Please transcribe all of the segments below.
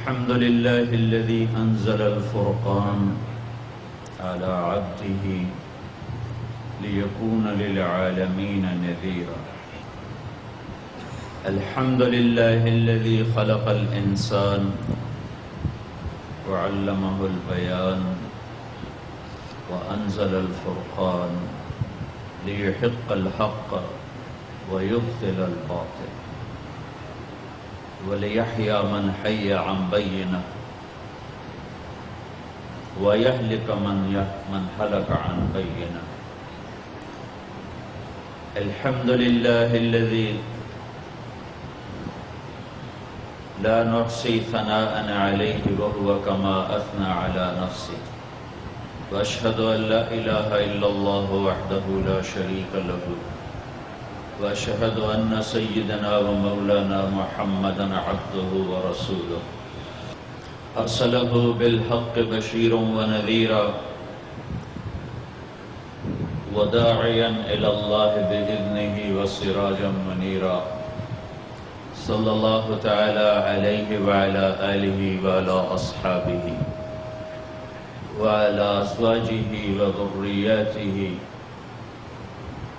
الحمد لله الذي أنزل الفرقان على عبده ليكون للعالمين نذيرا. الحمد لله الذي خلق الإنسان وعلمه البيان وأنزل الفرقان ليحق الحق ويبطل الباطل وليحيى من حي عن بينه ويهلك من هلك عن بينه. الحمد لله الذي لا نحصي ثناء عليه وهو كما أثنى على نفسه. وأشهد أن لا إله إلا الله وحده لا شريك له وأشهد أن سيدنا ومولانا محمدا عبده ورسوله أرسله بالحق بشيرا ونذيرا وداعيا إلى الله بإذنه وسراجا منيرا. صلى الله تعالى عليه وعلى آله وعلى أصحابه وعلى أزواجه وذرياته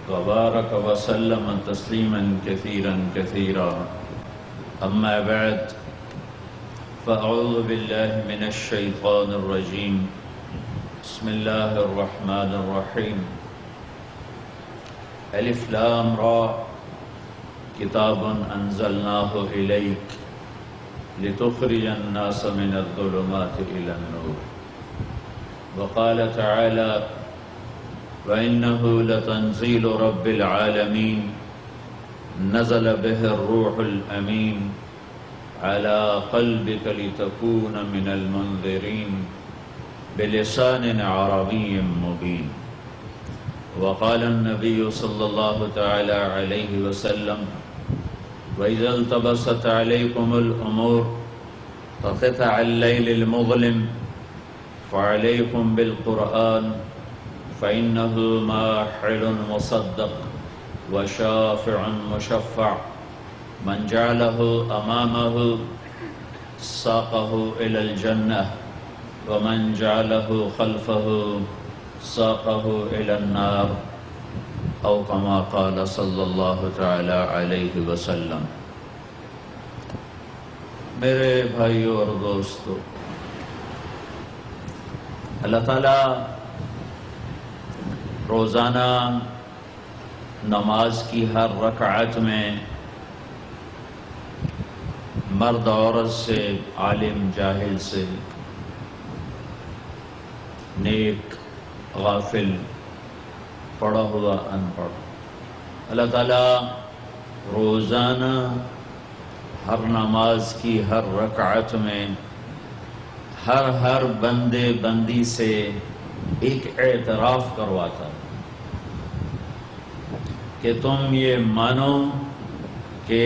وبارك وسلم تسليما كثيرا كثيرا. أما بعد فأعوذ بالله من الشيطان الرجيم. بسم الله الرحمن الرحيم. ألف لام را كتاب أنزلناه إليك لتخرج الناس من الظلمات إلى النور. وقال تعالى وإنه لتنزيل رب العالمين نزل به الروح الأمين على قلبك لتكون من المنذرين بلسان عربي مبين. وقال النبي صلى الله تعالى عليه وسلم وإذا التبست عليكم الأمور كقطع الليل المظلم فعليكم بالقرآن فإنه ماحل مصدق وشافع مشفع من جعله أمامه ساقه إلى الجنة ومن جعله خلفه ساقه إلى النار أو كما قال صلی اللہ تعالی علیہ وسلم. میرے بھائیو اور دوستو، اللہ تعالیٰ روزانہ نماز کی ہر رکعت میں مرد عورت سے، عالم جاہل سے، نیک غافل، پڑھا ہوا ان پڑھ، اللہ تعالیٰ روزانہ ہر نماز کی ہر رکعت میں ہر بندے بندی سے ایک اعتراف کرواتا کہ تم یہ مانو کہ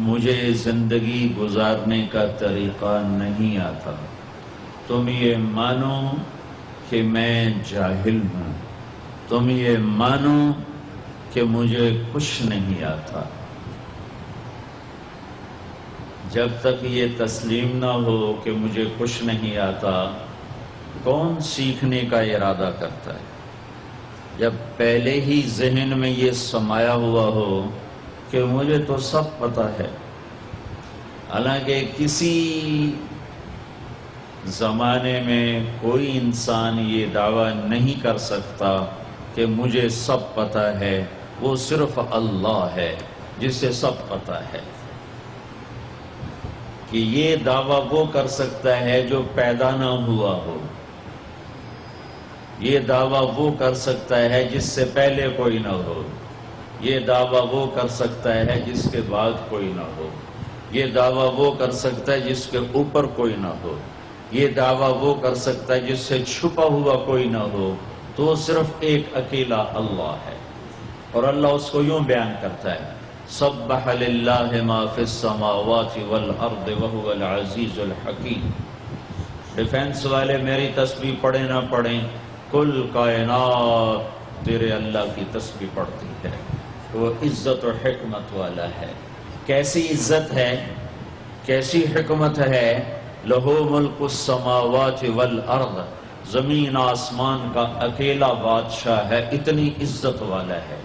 مجھے زندگی گزارنے کا طریقہ نہیں آتا، تم یہ مانو کہ میں جاہل ہوں، تم یہ مانو کہ مجھے کچھ نہیں آتا. جب تک یہ تسلیم نہ ہو کہ مجھے کچھ نہیں آتا، کون سیکھنے کا ارادہ کرتا ہے؟ جب پہلے ہی ذہن میں یہ سمایا ہوا ہو کہ مجھے تو سب پتہ ہے. حالانکہ کسی زمانے میں کوئی انسان یہ دعویٰ نہیں کر سکتا کہ مجھے سب پتہ ہے، وہ صرف اللہ ہے جسے سب پتہ ہے. کہ یہ دعویٰ وہ کر سکتا ہے جو پیدا نہ ہوا ہو، یہ دعویٰ وہ کر سکتا ہے جس سے پہلے کوئی نہ ہو، یہ دعویٰ وہ کر سکتا ہے جس کے بعد کوئی نہ ہو، یہ دعویٰ وہ کر سکتا ہے جس کے اوپر کوئی نہ ہو، یہ دعویٰ وہ کر سکتا ہے جس سے چھپا ہوا کوئی نہ ہو. تو صرف ایک اکیلا اللہ ہے. اور اللہ اس کو یوں بیان کرتا ہے سبح للہ ما فی السماوات والارض وهو العزیز الحکیم. ڈیفینس والے میری تسبیح پڑھیں نہ پڑھیں، کل کائنات تیرے اللہ کی تسبیح پڑھتی ہے. وہ عزت و حکمت والا ہے. کیسی عزت ہے کیسی حکمت ہے، لہو ملک السماوات والارض، زمین آسمان کا اکیلا بادشاہ ہے، اتنی عزت والا ہے۔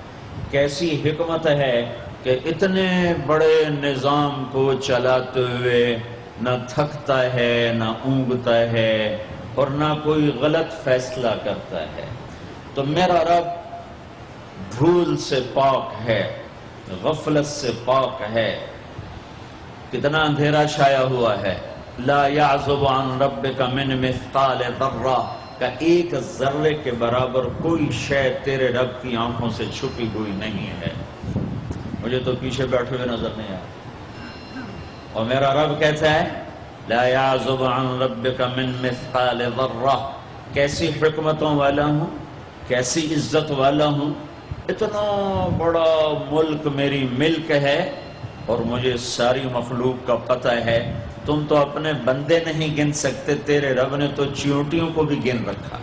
کیسی حکمت ہے کہ اتنے بڑے نظام کو چلاتے ہوئے نہ تھکتا ہے، نہ اونگتا ہے، اور نہ کوئی غلط فیصلہ کرتا ہے۔ تو میرا رب بھول سے پاک ہے، غفلت سے پاک ہے۔ کتنا اندھیرا چھایا ہوا ہے۔ لا يعزب عن ربک من مثقال ذرہ کا ایک ذرے کے برابر کوئی شے تیرے رب کی آنکھوں سے چھپی ہوئی نہیں ہے۔ مجھے تو پیچھے بیٹھے ہوئے نظر نہیں آیا، اور میرا رب کہتا ہے لا يعزب عن ربک من مثقال ذرہ، کیسی حکمتوں والا ہوں، کیسی عزت والا ہوں، اتنا بڑا ملک میری ملک ہے، اور مجھے ساری مخلوق کا پتہ ہے۔ تم تو اپنے بندے نہیں گن سکتے، تیرے رب نے تو چیونٹیوں کو بھی گن رکھا۔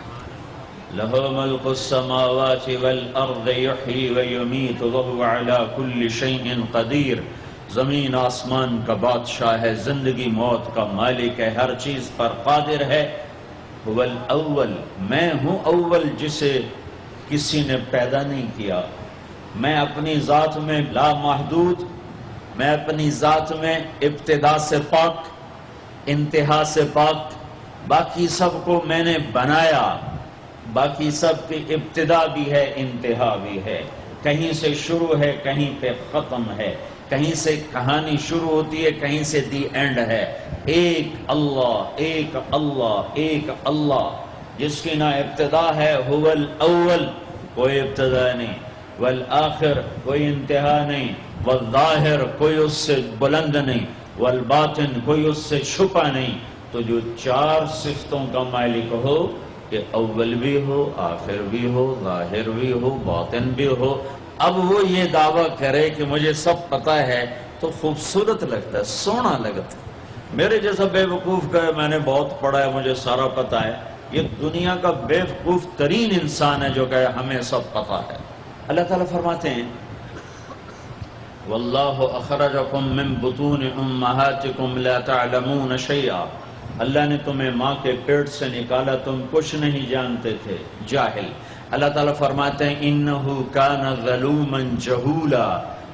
لہو ملک السماوات والارض یحیی ویمیت وہو علی کل شیء قدیر، زمین آسمان کا بادشاہ ہے، زندگی موت کا مالک ہے، ہر چیز پر قادر ہے۔ هو الاول، میں ہوں اول جسے کسی نے پیدا نہیں کیا۔ میں اپنی ذات میں لا محدود، میں اپنی ذات میں ابتدا سے پاک، انتہا سے پاک، باقی سب کو میں نے بنایا، باقی سب کی ابتدا بھی ہے، انتہا بھی ہے، کہیں سے شروع ہے، کہیں پہ ختم ہے، کہیں سے کہانی شروع ہوتی ہے، کہیں سے دی اینڈ ہے۔ ایک اللہ، ایک اللہ، ایک اللہ، جس کی نہ ابتدا ہے، هو الاول، کوئی ابتدا نہیں، والآخر، کوئی انتہا نہیں، والظاہر، کوئی اس سے بلند نہیں، والباطن، کوئی اس سے چھپا نہیں۔ تو جو چار صفتوں کا مالک ہو کہ اول بھی ہو، آخر بھی ہو، ظاہر بھی ہو، باطن بھی ہو، اب وہ یہ دعویٰ کرے کہ مجھے سب پتہ ہے، تو خوبصورت لگتا ہے، سونا لگتا ہے۔ میرے جیسا بے وقوف کہے میں نے بہت پڑھا ہے، مجھے سارا پتہ ہے، یہ دنیا کا بے وقوف ترین انسان ہے جو کہے ہمیں سب پتہ ہے۔ اللہ تعالیٰ فرماتے ہیں واللہ اخرجکم من بطون امہاتکم لا تعلمون شیئا، اللہ نے تمہیں ماں کے پیٹ سے نکالا، تم کچھ نہیں جانتے تھے، جاہل۔ اللہ تعالیٰ فرماتے ہیں انہو کان ظلوما جہولا،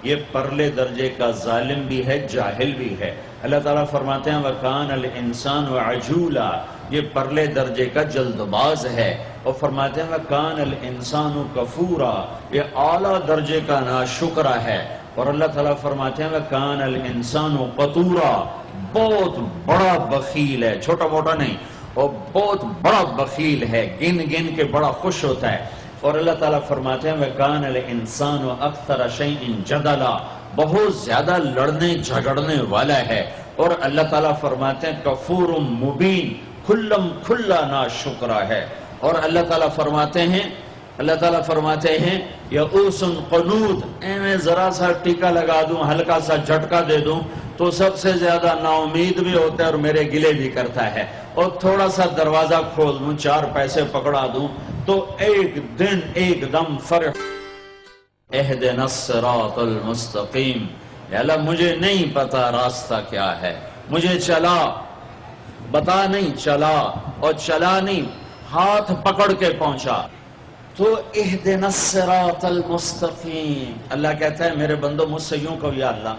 یہ پرلے درجے کا ظالم بھی ہے، جاہل بھی ہے۔ اللہ تعالیٰ فرماتے ہیں وَكَانَ الْإِنسَانُ عَجُولًا، یہ پرلے درجے کا جلد باز ہے، اور فرماتے ہیں وَكَانَ الْإِنسَانُ كَفُورًا، یہ اعلیٰ درجے کا ناشکرہ ہے، اور اللہ تعالیٰ فرماتے ہیں وَكَانَ الْإِنسَانُ قَتُورًا، بہت بڑا بخیل ہے، چھوٹا موٹا نہیں، اور بہت بڑا بخیل ہے، گن گن کے بڑا خوش ہوتا ہے۔ اور اللہ تعالیٰ فرماتے ہیں وَكَانَ الْإِنسَانُ أَكْثَرَ شَيْءٍ جَدَلًا، بہت زیادہ لڑنے جھگڑنے والا ہے۔ اور اللہ تعالیٰ فرماتے ہیں کفور مبین، کھلم کھلا ناشکرہ ہے۔ اور اللہ تعالیٰ فرماتے ہیں یئوس قنوط، میں ذرا سا ٹیکا لگا دوں، ہلکا سا جھٹکا دے دوں تو سب سے زیادہ نا امید بھی ہوتا ہے اور میرے گلے بھی کرتا ہے، اور تھوڑا سا دروازہ کھول دوں، چار پیسے پکڑا دوں تو ایک دن ایک دم فرح۔ اہدنا الصراط المستقیم، یا اللہ مجھے نہیں پتا راستہ کیا ہے، مجھے چلا بتا نہیں، چلا اور چلا نہیں، ہاتھ پکڑ کے پہنچا۔ تو اہدنا الصراط المستقیم، اللہ کہتا ہے میرے بندو مجھ سے یوں کہو یا اللہ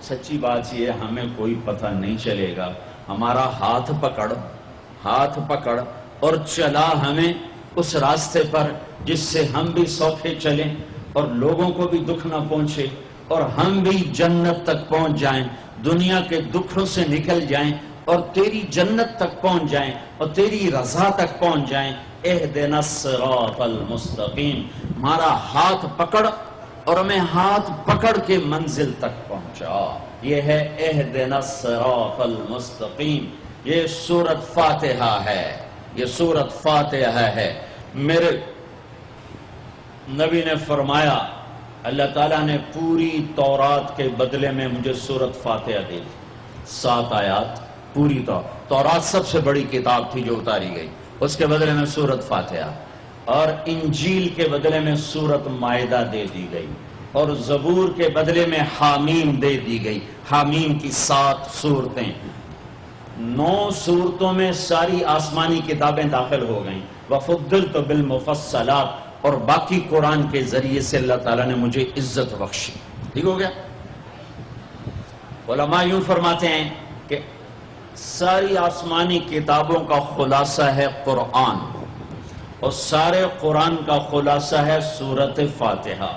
سچی بات یہ ہمیں کوئی پتہ نہیں چلے گا، ہمارا ہاتھ پکڑ اور چلا ہمیں اس راستے پر جس سے ہم بھی سوکھے چلیں اور لوگوں کو بھی دکھ نہ پہنچے، اور ہم بھی جنت تک پہنچ جائیں، دنیا کے دکھوں سے نکل جائیں اور تیری جنت تک پہنچ جائیں اور تیری رضا تک پہنچ جائیں۔ اہدنا الصراط المستقیم، ہمارا ہاتھ پکڑ اور ہمیں ہاتھ پکڑ کے منزل تک پہنچا، یہ ہے اہدنا الصراط المستقیم۔ یہ سورۃ فاتحہ ہے، یہ سورۃ فاتحہ ہے۔ میرے نبی نے فرمایا اللہ تعالیٰ نے پوری تورات کے بدلے میں مجھے سورۃ فاتحہ دی، 7 آیات پوری تورات سب سے بڑی کتاب تھی جو اتاری گئی، اس کے بدلے میں سورۃ فاتحہ، اور انجیل کے بدلے میں سورۃ مائدہ دے دی گئی۔ اور زبور کے بدلے میں حامیم دے دی گئی. حامیم کی 7 صورتیں، 9 صورتوں میں ساری آسمانی کتابیں داخل ہو گئیں. وَفُضِّلْتُ بِالْمُفَصَّلَاتِ، اور باقی قرآن کے ذریعے سے اللہ تعالیٰ نے مجھے عزت بخشی. ٹھیک ہو گیا؟ علماء یوں فرماتے ہیں کہ ساری آسمانی کتابوں کا خلاصہ ہے قرآن، اور سارے قرآن کا خلاصہ ہے سورۃ فاتحہ،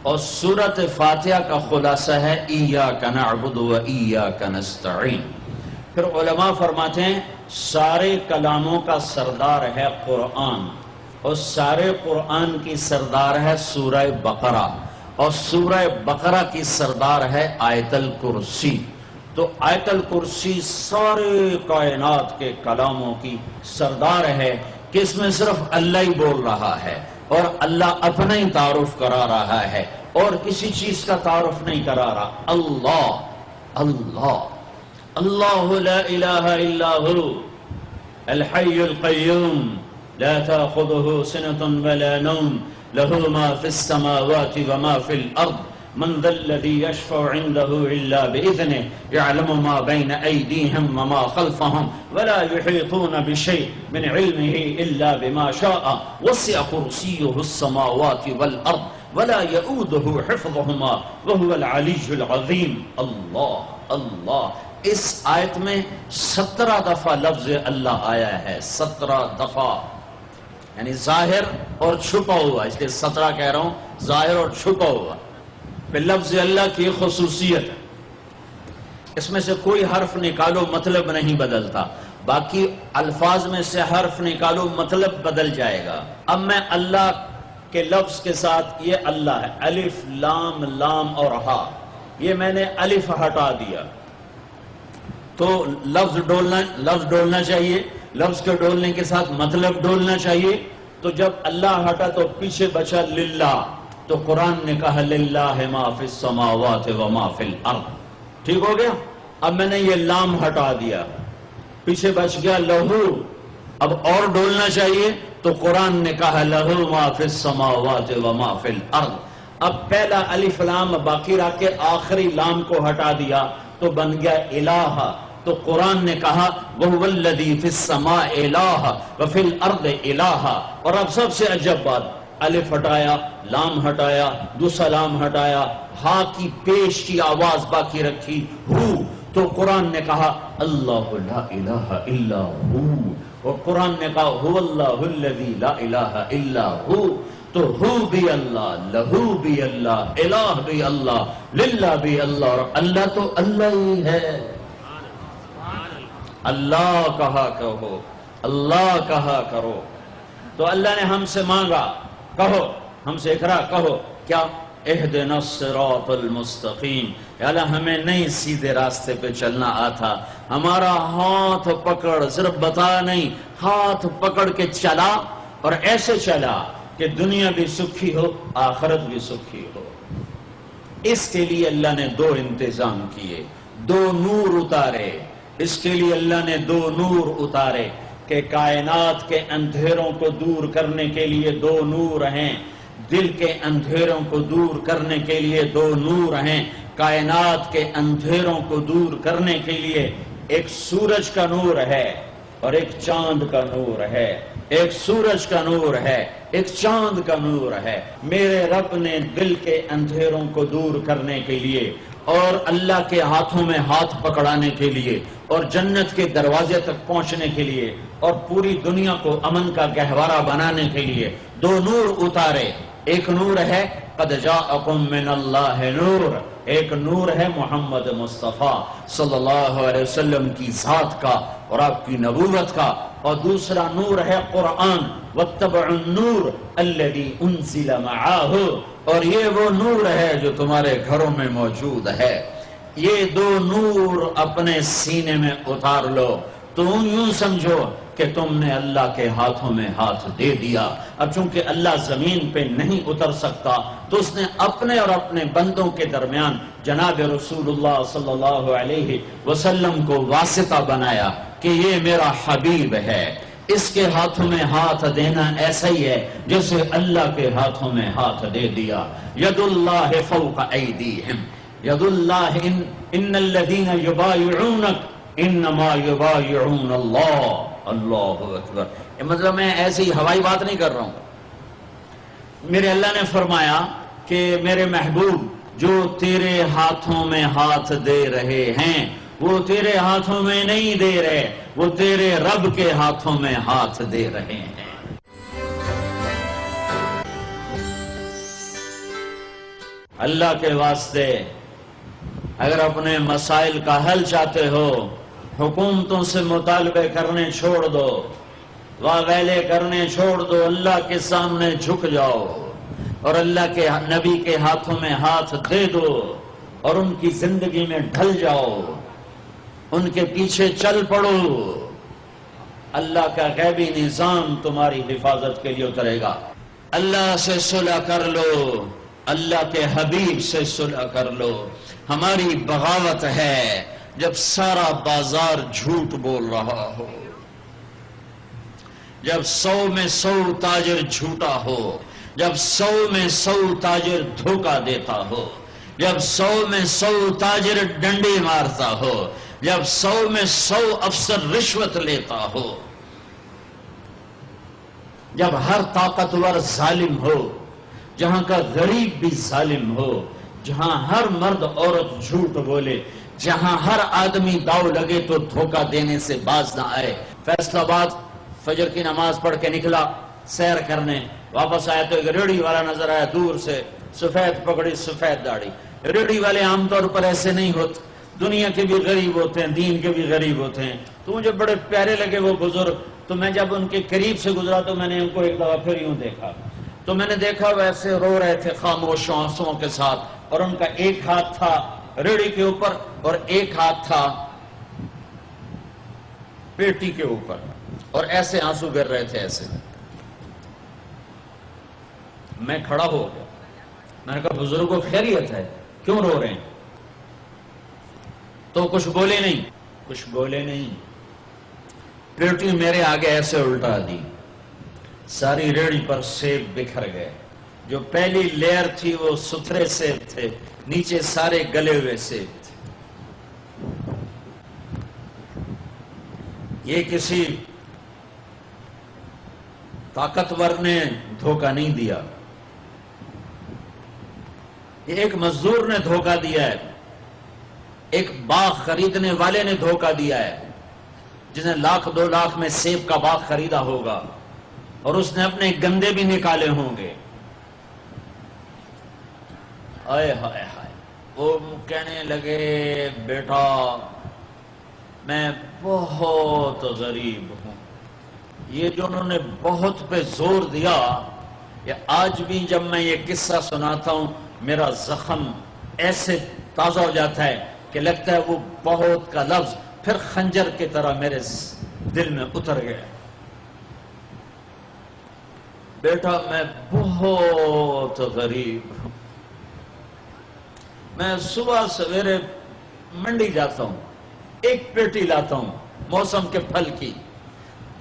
اور سورۃ فاتحہ کا خلاصہ ہے ایاک نعبد و ایاک نستعین. پھر علماء فرماتے ہیں سارے کلاموں کا سردار ہے قرآن، اور سارے قرآن کی سردار ہے سورہ بقرہ، اور سورہ بقرہ کی سردار ہے آیت الکرسی. تو آیت الکرسی سارے کائنات کے کلاموں کی سردار ہے کہ اس میں صرف اللہ ہی بول رہا ہے، اور اللہ اپنا ہی تعارف کرا رہا ہے، اور کسی چیز کا تعارف نہیں کرا رہا. اللہ اللہ اللہ لا الہ الا هو الحی القیوم لا تأخذه سنة ولا نوم له ما في السماوات وما في الأرض من ذا الذي يشفع عنده إلا بإذنه يعلم ما بين أيديهم وما خلفهم ولا يحيطون بشيء من علمه إلا بما شاء وسع كرسيه السماوات والأرض ولا يؤوده حفظهما وهو العلي العظيم. اللہ اللہ. اس آیت میں 17 دفعہ لفظ اللہ آیا ہے، 17 دفعہ، یعنی ظاہر اور چھپا ہوا، اس لیے 17 کہہ رہا ہوں، ظاہر اور چھپا ہوا. پھر لفظ اللہ کی خصوصیت ہے، اس میں سے کوئی حرف نکالو مطلب نہیں بدلتا، باقی الفاظ میں سے حرف نکالو مطلب بدل جائے گا. اب میں اللہ کے لفظ کے ساتھ، یہ اللہ ہے، الف لام لام اور ہا، یہ میں نے الف ہٹا دیا تو لفظ ڈولنا چاہیے، لفظ کے ڈولنے کے ساتھ مطلب ڈولنا چاہیے. تو جب اللہ ہٹا تو پیچھے بچا للہ، تو قرآن نے کہا للہ ما فی السماوات و ما فی الارض. ٹھیک ہو گیا؟ اب میں نے یہ لام ہٹا دیا، پیچھے بچ گیا لہو. اب اور ڈولنا چاہیے تو قرآن نے کہا لہو ما فی السماوات و ما فی الارض. اب پہلا الف لام باقی رکھ کے آخری لام کو ہٹا دیا تو بن گیا الہ. تو قرآن نے کہا وَهُوَ الَّذِي فِي السَّمَاءِ إِلَٰهَ وَفِي الْأَرْضِ إِلَٰهَ. اور اب سب سے عجب بات، الف ہٹایا، لام ہٹایا، دوسرا لام ہٹایا، ہا کی پیش کی آواز باقی رکھی ہو. تو قرآن نے کہا اللہ لا الہ الا ہو، اور قرآن نے کہا هُوَ اللَّهُ الَّذِي لَا إِلَٰهَ إِلَّا هُوَ. تو ہو بھی اللہ، لہو بھی اللہ، الہ بھی اللہ، للہ بھی اللہ، اور اللہ تو اللہ ہی ہے. اللہ کہا کہو، اللہ کہا کرو. تو اللہ نے ہم سے مانگا، کہو، ہم سے اقرا کہو کیا؟ اہدنا الصراط المستقیم. یا اللہ ہمیں نہیں سیدھے راستے پہ چلنا آتا، ہمارا ہاتھ پکڑ، صرف بتا نہیں، ہاتھ پکڑ کے چلا، اور ایسے چلا کہ دنیا بھی سکھی ہو، آخرت بھی سکھی ہو. اس کے لیے اللہ نے 2 انتظام کیے، 2 نور اتارے. اس کے لیے اللہ نے 2 نور اتارے کہ کائنات کے اندھیروں کو دور کرنے کے لیے 2 نور ہیں، دل کے اندھیروں کو دور کرنے کے لیے 2 نور ہیں. کائنات کے اندھیروں کو دور کرنے کے لیے ایک سورج کا نور ہے اور ایک چاند کا نور ہے. ایک سورج کا نور ہے، ایک چاند کا نور ہے. میرے رب نے دل کے اندھیروں کو دور کرنے کے لیے، اور اللہ کے ہاتھوں میں ہاتھ پکڑانے کے لیے، اور جنت کے دروازے تک پہنچنے کے لیے، اور پوری دنیا کو امن کا گہوارہ بنانے کے لیے 2 نور اتارے. ایک نور ہے قد جاءکم من اللہ نور، ایک نور ہے محمد مصطفیٰ صلی اللہ علیہ وسلم کی ذات کا اور آپ کی نبوت کا. اور دوسرا نور ہے قرآن، واتبعوا النور الذی انزل معہ. اور یہ وہ نور ہے جو تمہارے گھروں میں موجود ہے. یہ 2 نور اپنے سینے میں اتار لو. تم یوں سمجھو کہ تم نے اللہ کے ہاتھوں میں ہاتھ دے دیا. اب چونکہ اللہ زمین پہ نہیں اتر سکتا تو اس نے اپنے اور اپنے بندوں کے درمیان جناب رسول اللہ صلی اللہ علیہ وسلم کو واسطہ بنایا کہ یہ میرا حبیب ہے، اس کے ہاتھوں میں ہاتھ دینا ایسا ہی ہے جیسے اللہ کے ہاتھوں میں ہاتھ دے دیا. ید اللہ فوق ایدیہم، ید اللہ ان الذین یبایعونک انما یبایعون اللہ. اللہ اکبر. یہ مطلب میں ایسی ہوائی بات نہیں کر رہا ہوں. میرے اللہ نے فرمایا کہ میرے محبوب جو تیرے ہاتھوں میں ہاتھ دے رہے ہیں وہ تیرے ہاتھوں میں نہیں دے رہے، وہ تیرے رب کے ہاتھوں میں ہاتھ دے رہے ہیں. اللہ کے واسطے اگر اپنے مسائل کا حل چاہتے ہو، حکومتوں سے مطالبے کرنے چھوڑ دو، واویلے کرنے چھوڑ دو، اللہ کے سامنے جھک جاؤ اور اللہ کے نبی کے ہاتھوں میں ہاتھ دے دو اور ان کی زندگی میں ڈھل جاؤ، ان کے پیچھے چل پڑو. اللہ کا غیبی نظام تمہاری حفاظت کے لیے اترے گا. اللہ سے صلح کر لو، اللہ کے حبیب سے صلح کر لو. ہماری بغاوت ہے جب سارا بازار جھوٹ بول رہا ہو، جب 100 میں 100 تاجر جھوٹا ہو، جب 100 میں 100 تاجر دھوکہ دیتا ہو، جب 100 میں 100 تاجر ڈنڈی مارتا ہو، جب 100 میں 100 افسر رشوت لیتا ہو، جب ہر طاقتور ظالم ہو، جہاں کا غریب بھی ظالم ہو، جہاں ہر مرد عورت جھوٹ بولے، جہاں ہر آدمی داؤ لگے تو دھوکہ دینے سے باز نہ آئے. فیصل آباد فجر کی نماز پڑھ کے نکلا سیر کرنے، واپس آیا تو ایک ریڑھی والا نظر آیا دور سے، سفید پگڑی سفید داڑھی. ریڑھی والے عام طور پر ایسے نہیں ہوتے، دنیا کے بھی غریب ہوتے ہیں، دین کے بھی غریب ہوتے ہیں. تو مجھے بڑے پیارے لگے وہ بزرگ. تو میں جب ان کے قریب سے گزرا تو میں نے ان کو ایک دفعہ پھر یوں دیکھا، تو میں نے دیکھا ویسے رو رہے تھے خاموش آنسوؤں کے ساتھ، اور ان کا ایک ہاتھ تھا ریڑھی کے اوپر اور ایک ہاتھ تھا پیٹی کے اوپر، اور ایسے آنسو گر رہے تھے ایسے. میں کھڑا ہو گیا، میں نے کہا بزرگوں خیریت ہے، کیوں رو رہے ہیں؟ تو کچھ بولے نہیں. پیٹی میرے آگے ایسے الٹا دی، ساری ریڑھی پر سیب بکھر گئے. جو پہلی لیئر تھی وہ ستھرے سیب تھے، نیچے سارے گلے ہوئے سیب تھے. یہ کسی طاقتور نے دھوکہ نہیں دیا، یہ ایک مزدور نے دھوکہ دیا ہے، ایک باغ خریدنے والے نے دھوکہ دیا ہے، جس نے 1,00,000 2 لاکھ میں سیب کا باغ خریدا ہوگا اور اس نے اپنے گندے بھی نکالے ہوں گے. آئے ہائے ہائے. وہ کہنے لگے بیٹا میں بہت غریب ہوں. یہ جو انہوں نے بہت پہ زور دیا، یہ آج بھی جب میں یہ قصہ سناتا ہوں میرا زخم ایسے تازہ ہو جاتا ہے کہ لگتا ہے وہ بہت کا لفظ پھر خنجر کی طرح میرے دل میں اتر گیا. بیٹا میں بہت غریب ہوں، میں صبح سویرے منڈی جاتا ہوں، ایک پیٹی لاتا ہوں موسم کے پھل کی،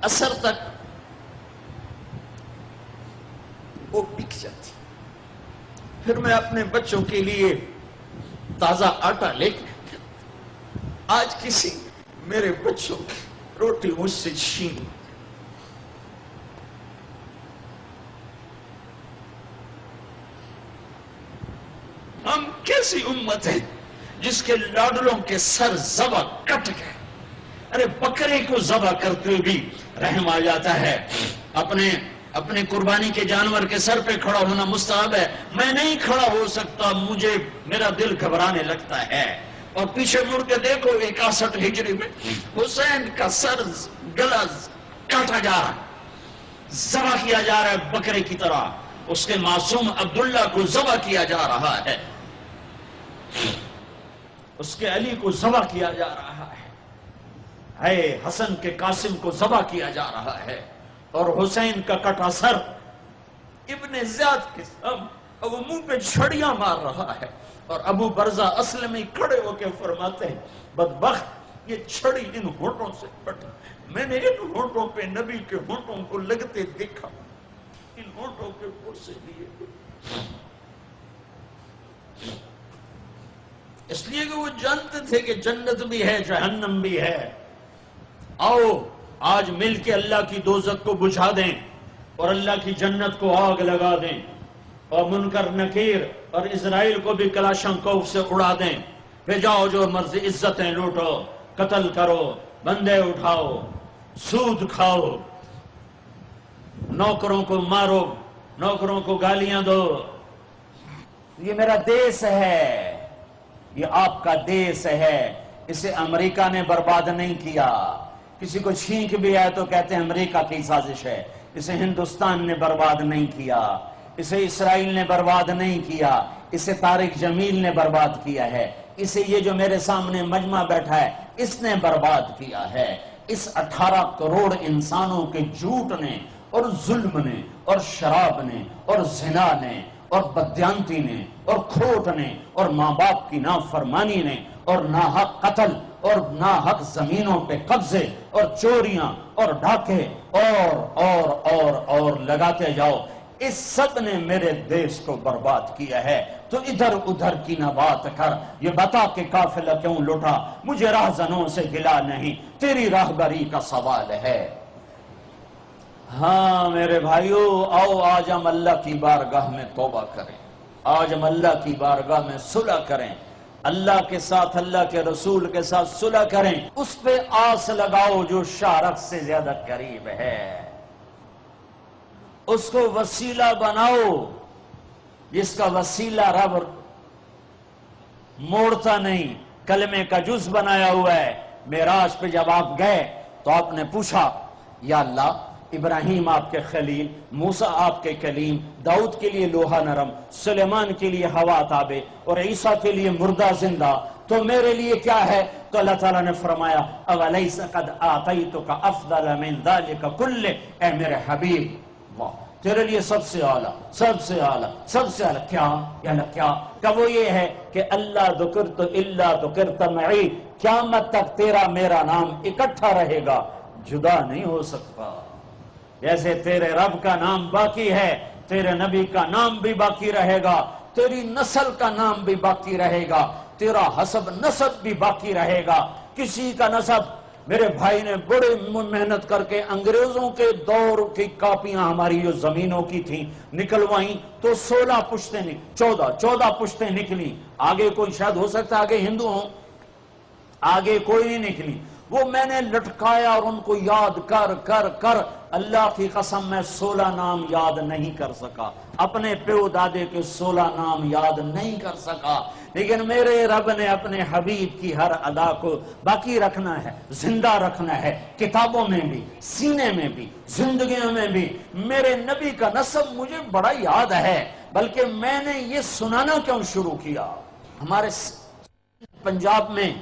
عصر تک وہ بک جاتی، پھر میں اپنے بچوں کے لیے تازہ آٹا لے کے آج کسی میرے بچوں کی روٹی مجھ سے چھین. ہم کیسی امت ہے جس کے لاڈلوں کے سر ذبح کٹ گئے. ارے بکرے کو ذبح کرتے بھی رحم آ جاتا ہے. اپنے قربانی کے جانور کے سر پہ کھڑا ہونا مستحب ہے. میں نہیں کھڑا ہو سکتا، مجھے میرا دل گھبرانے لگتا ہے. اور پیچھے مڑ کے دیکھو 61 ہجری میں حسین کا سر گلا کاٹا جا رہا ہے، ذبح کیا جا رہا ہے بکرے کی طرح. اس کے معصوم عبداللہ کو ذبح کیا جا رہا ہے، اس کے علی کو ذبح کیا جا رہا ہے، حسن کے قاسم کو ذبح کیا جا رہا ہے، اور حسین کا کٹا سر ابن زیاد کے اب وہ منہ پہ چھڑیاں مار رہا ہے. اور ابو برزہ اسلمی کھڑے ہو کے فرماتے ہیں بدبخت یہ چھڑی ان ہونٹوں سے پھٹی، میں نے ان ہونٹوں پہ نبی کے ہونٹوں کو لگتے دیکھا، ان ہونٹوں کے بوسے لیے، اس لیے کہ وہ جانتے تھے کہ جنت بھی ہے جہنم بھی ہے۔ آؤ آج مل کے اللہ کی دوزخ کو بجھا دیں اور اللہ کی جنت کو آگ لگا دیں، اور منکر نکیر اور اسرائیل کو بھی کلاشنکوف سے اڑا دیں۔ پھر جاؤ جو مرضی عزتیں لوٹو، قتل کرو، بندے اٹھاؤ، سود کھاؤ، نوکروں کو مارو، نوکروں کو گالیاں دو۔ یہ میرا دیس ہے، یہ آپ کا دیس ہے، اسے امریکہ نے برباد نہیں کیا۔ کسی کو چھینک بھی آئے تو کہتے ہیں امریکہ کی سازش ہے۔ اسے ہندوستان نے برباد نہیں کیا، اسے اسرائیل نے برباد نہیں کیا، اسے طارق جمیل نے برباد کیا ہے، اسے یہ جو میرے سامنے مجمع بیٹھا ہے اس نے برباد کیا ہے۔ اس 18 کروڑ انسانوں کے جھوٹ نے اور ظلم نے اور شراب نے اور زنا نے اور بدیانتی نے اور کھوٹ نے اور ماں باپ کی نافرمانی نے اور ناحق قتل اور ناحق زمینوں پہ قبضے اور چوریاں اور ڈھاکے اور لگاتے جاؤ، اس سب نے میرے دیس کو برباد کیا ہے۔ تو ادھر ادھر کی نہ بات کر، یہ بتا کہ قافلہ کیوں لوٹا، مجھے راہزنوں سے گلا نہیں، تیری راہبری کا سوال ہے۔ ہاں میرے بھائیو، آؤ آج ہم اللہ کی بارگاہ میں توبہ کریں، آج ہم اللہ کی بارگاہ میں صلح کریں، اللہ کے ساتھ، اللہ کے رسول کے ساتھ صلح کریں، اس پہ آس لگاؤ جو شارق سے زیادہ قریب ہے، اس کو وسیلہ بناؤ جس کا وسیلہ رب موڑتا نہیں، کلمے کا جز بنایا ہوا ہے۔ معراج پہ جب آپ گئے تو آپ نے پوچھا یا اللہ، ابراہیم آپ کے خلیل، موسیٰ آپ کے کلیم، داؤد کے لیے لوہا نرم، سلیمان کے لیے ہوا تابع اور عیسیٰ کے لیے مردہ زندہ، تو میرے لیے کیا ہے؟ تو اللہ تعالیٰ نے فرمایا اَوَلَيْسَ قَدْ آتَيْتُكَ أَفْضَلَ مِنْ ذَلِكَ كُلِّهِ، اے میرے حبیب، واہ تیرے لیے سب سے اعلیٰ، سب سے اعلیٰ، سب سے اعلیٰ کیا؟ یا اللہ کیا؟ کہ وہ یہ ہے کہ اللہ ذکرت الا ذکرت معی، قیامت تک تیرا میرا نام اکٹھا رہے گا، جدا نہیں ہو سکتا۔ جیسے تیرے رب کا نام باقی ہے، تیرے نبی کا نام بھی باقی رہے گا، تیری نسل کا نام بھی باقی رہے گا، تیرا حسب نسب بھی باقی رہے گا۔ کسی کا نسب، میرے بھائی نے بڑے محنت کر کے انگریزوں کے دور کی کاپیاں ہماری جو زمینوں کی تھیں نکلوائیں تو 16 پشتیں 14 پشتیں نکلی، آگے کوئی شاید ہو سکتا آگے ہندو ہوں، آگے کوئی نہیں نکلی۔ وہ میں نے لٹکایا اور ان کو یاد کر کر کر اللہ کی قسم میں 16 نام یاد نہیں کر سکا، اپنے پیو دادے کے 16 نام یاد نہیں کر سکا، لیکن میرے رب نے اپنے حبیب کی ہر ادا کو باقی رکھنا ہے، زندہ رکھنا ہے، کتابوں میں بھی، سینے میں بھی، زندگیوں میں بھی۔ میرے نبی کا نسب مجھے بڑا یاد ہے، بلکہ میں نے یہ سنانا کیوں شروع کیا؟ ہمارے پنجاب میں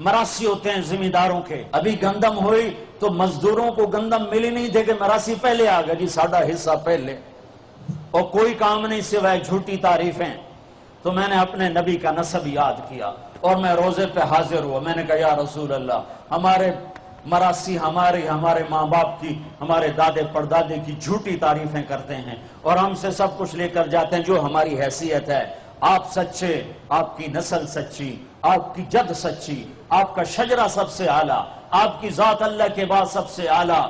مراسی ہوتے ہیں زمینداروں کے، ابھی گندم ہوئی تو مزدوروں کو گندم ملی نہیں تھے کہ مراسی پہلے آ گئے، جی ساڑھا حصہ پہلے، اور کوئی کام نہیں سوائے جھوٹی تعریفیں۔ تو میں نے اپنے نبی کا نسب یاد کیا اور میں روزے پہ حاضر ہوا، میں نے کہا یا رسول اللہ، ہمارے مراسی ہمارے ماں باپ کی، ہمارے دادے پردادے کی جھوٹی تعریفیں کرتے ہیں اور ہم سے سب کچھ لے کر جاتے ہیں جو ہماری حیثیت ہے۔ آپ سچے، آپ کی نسل سچی، آپ کی جد سچی، آپ کا شجرہ سب سے اعلیٰ، آپ کی ذات اللہ کے بعد سب سے اعلیٰ،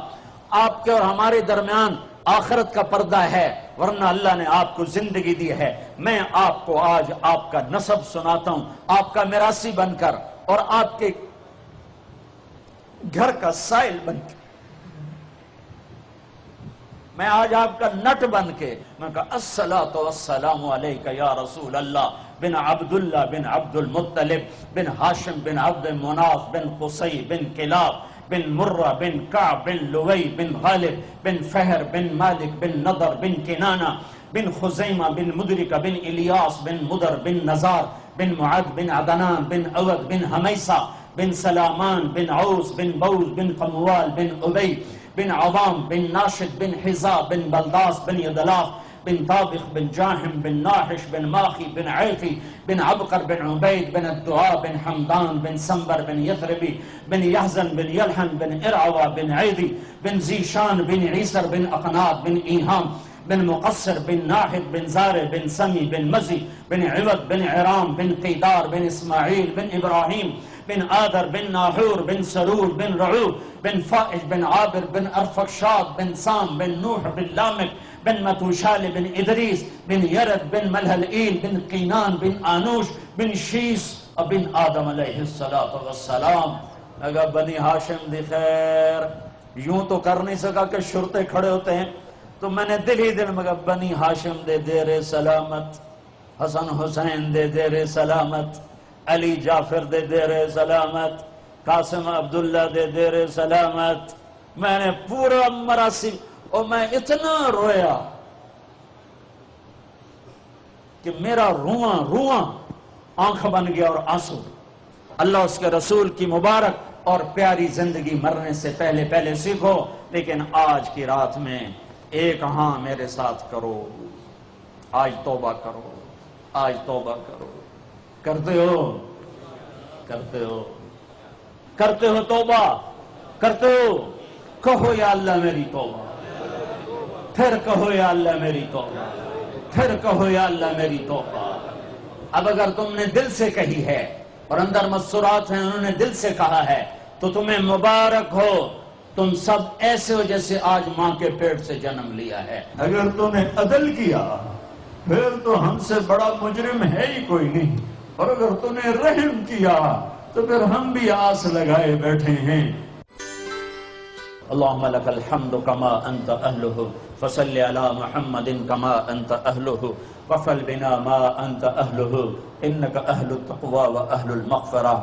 آپ کے اور ہمارے درمیان آخرت کا پردہ ہے، ورنہ اللہ نے آپ کو زندگی دی ہے۔ میں آپ کو آج آپ کا نسب سناتا ہوں، آپ کا میراثی بن کر اور آپ کے گھر کا سائل بن کے، میں آج آپ کا نٹ بن کے میں کہا الصلاۃ والسلام علیک یا رسول اللہ بن عبداللہ بن عبد المطلب بن ہاشم بن عبد مناف بن قصی بن کلاب بن مرہ بن کعب بن لوی بن غالب بن فہر بن مالک بن نضر بن کنانہ بن خزیمہ بن مدرکہ بن الیاس بن مدر بن نزار بن معد بن عدنان بن عود بن حمیسہ بن سلامان بن عوس بن بوز بن قموال بن عبی بن عوام بن ناشد بن حزاب بن بلداس بن یدلاف بن طابخ بن جاحم بن ناحش بن ماخي بن عيثي بن عبقر بن عبيد بن الدعاء بن حمدان بن سنبر بن يثربي بن يحزن بن يلحن بن إرعوى بن عيدي بن زيشان بن عيسر بن أقناط بن إيهام بن مقصر بن ناحد بن زارع بن سمي بن مزي بن عوض بن عرام بن قيدار بن إسماعيل بن إبراهيم بن آذر بن ناحور بن سرور بن رعوب بن فائج بن عابر بن أرفقشاد بن سام بن نوح بن لامك بن متوشال بن إدريس بن يرد بن ملهلئيل بن قینان بن آنوش بن شیس بن آدم علیہ السلام. اگر بنی ہاشم دی خیر یوں تو کر نہیں سکا کہ شرطے کھڑے ہوتے ہیں، تو میں نے دل ہی دل میں کہا بنی ہاشم دے دیر سلامت، حسن حسین دے دیر سلامت، علی جعفر دے دیر سلامت، قاسم عبداللہ دے دیر سلامت. میں نے پورا مراسم اور میں اتنا رویا کہ میرا رواں آنکھ بن گیا اور آنسو. اللہ اس کے رسول کی مبارک اور پیاری زندگی مرنے سے پہلے سیکھو. لیکن آج کی رات میں ایک ہاں میرے ساتھ کرو، آج توبہ کرو، آج توبہ کرو. کرتے ہو توبہ کرتے ہو؟ کہو یا اللہ میری توبہ، پھر کہو یا اللہ میری توبہ، پھر کہو یا اللہ میری توبہ. اب اگر تم نے دل سے کہی ہے اور اندر مسرات ہیں انہوں نے دل سے کہا ہے تو تمہیں مبارک ہو. تم سب ایسے ہو جیسے آج ماں کے پیٹ سے جنم لیا ہے. اگر تم نے عدل کیا پھر تو ہم سے بڑا مجرم ہے ہی کوئی نہیں، اور اگر تم نے رحم کیا تو پھر ہم بھی آس لگائے بیٹھے ہیں. اللہم لک الحمد کما انت اہلہ فصل علی محمد کما انت اہلہ وفل بنا ما انت اہلہ انک اہل التقوی و اہل المغفرہ،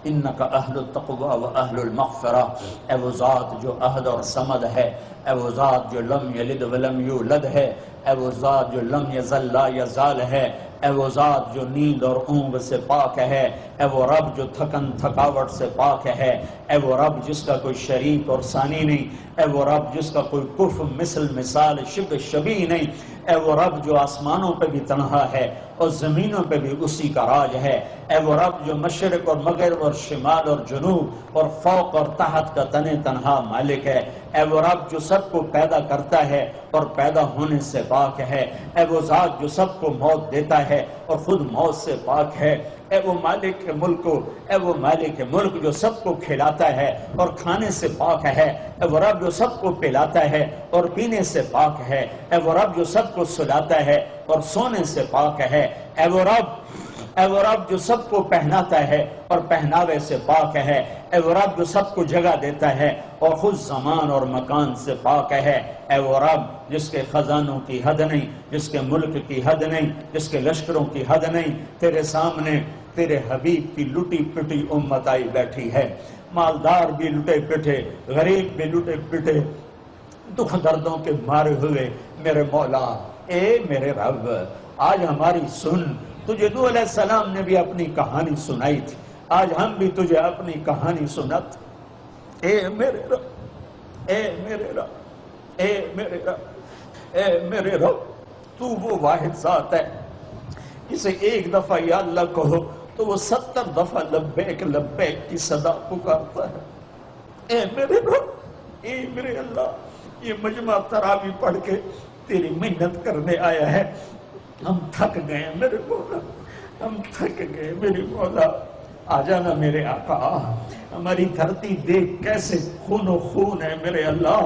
انک اہل التقوی و اہل المغفرہ. اے وہ ذات جو احد اور صمد ہے، اے وہ ذات جو لم یلد ولم یولد ہے، اے وہ ذات جو لم یزل لا یزال ہے، اے وہ ذات جو نیند اور اونگ سے پاک ہے، اے وہ رب جو تھکن تھکاوٹ سے پاک ہے، اے وہ رب جس کا کوئی شریک اور ثانی نہیں، اے وہ رب جس کا کوئی کف مثل مثال شبہ شبیہ نہیں، اے وہ رب جو آسمانوں پہ بھی تنہا ہے اور زمینوں پہ بھی اسی کا راج ہے، اے وہ رب جو مشرق اور مغرب اور شمال اور جنوب اور فوق اور تحت کا تنہا مالک ہے، اے وہ رب جو سب کو پیدا کرتا ہے اور پیدا ہونے سے پاک ہے، اے وہ ذات جو سب کو موت دیتا ہے اور خود موت سے پاک ہے، اے وہ مالک ملک، اے وہ مالک ملک جو سب کو کھلاتا ہے اور کھانے سے پاک ہے، اے وہ رب جو سب کو پلاتا ہے اور پینے سے پاک ہے، اے وہ رب جو سب کو سلاتا ہے اور سونے سے پاک ہے، اے وہ رب جو سب کو پہناتا ہے اور پہناوے سے پاک ہے، اے وہ رب جو سب کو جگہ دیتا ہے اور خود زمان اور مکان سے پاک ہے، اے وہ رب جس کے خزانوں کی حد نہیں، جس کے ملک کی حد نہیں، جس کے لشکروں کی حد نہیں. تیرے سامنے تیرے حبیب کی لٹی پٹی امت آئی بیٹھی ہے، مالدار بھی لٹے پٹے، غریب بھی لٹے پٹے، دکھ دردوں کے مارے ہوئے. میرے مولا، اے میرے رب، آج ہماری سن. تجھے نوح علیہ السلام نے بھی اپنی کہانی سنائی تھی، آج ہم بھی تجھے اپنی کہانی سنت. اے میرے رب، اے میرے رب، اے میرے رب، اے میرے رب، تو وہ واحد ذات ہے جسے ایک دفعہ یا اللہ کہو تو وہ 70 دفعہ لبیک لبیک کی صدا پکارتا ہے. اے میرے رب، اے میرے اللہ، یہ مجمع تراویح پڑھ کے تیری محنت کرنے آیا ہے. ہم تھک گئے میرے مولا، ہم تھک گئے میرے مولا. آ جانا میرے آقا. ہماری دھرتی دیکھ کیسے خون و خون ہے میرے اللہ،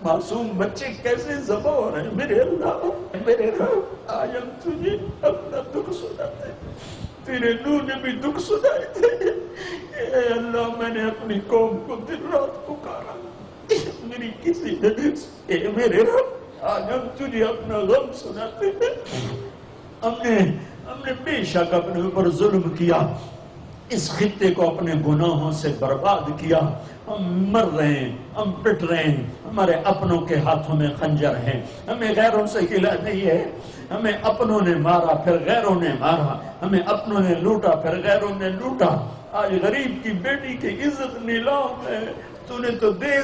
معصوم بچے کیسے ذبح ہو رہے ہیں میرے اللہ. میرے رب، آج ہم تجھے اپنا دکھ سناتے ہیں. تیرے نوح نے بھی دکھ سنائے تھے. اے اللہ، میں نے اپنی قوم کو دن رات پکارا، میری کسی نے. اے میرے رب، آج ہم تجھے اپنا غم سناتے ہیں. ہم نے بے شک اپنے اوپر ظلم کیا، اس خطے کو اپنے گناہوں سے برباد کیا. ہم مر رہے ہیں، ہم پٹ رہے ہیں، ہمارے اپنوں کے ہاتھوں میں خنجر ہیں. ہمیں غیروں سے ہلا نہیں ہے. ہمیں اپنوں نے مارا پھر غیروں نے مارا، ہمیں اپنوں نے لوٹا پھر غیروں نے لوٹا. آج غریب کی بیٹی کی عزت نیلام ہے. تو نے تو دے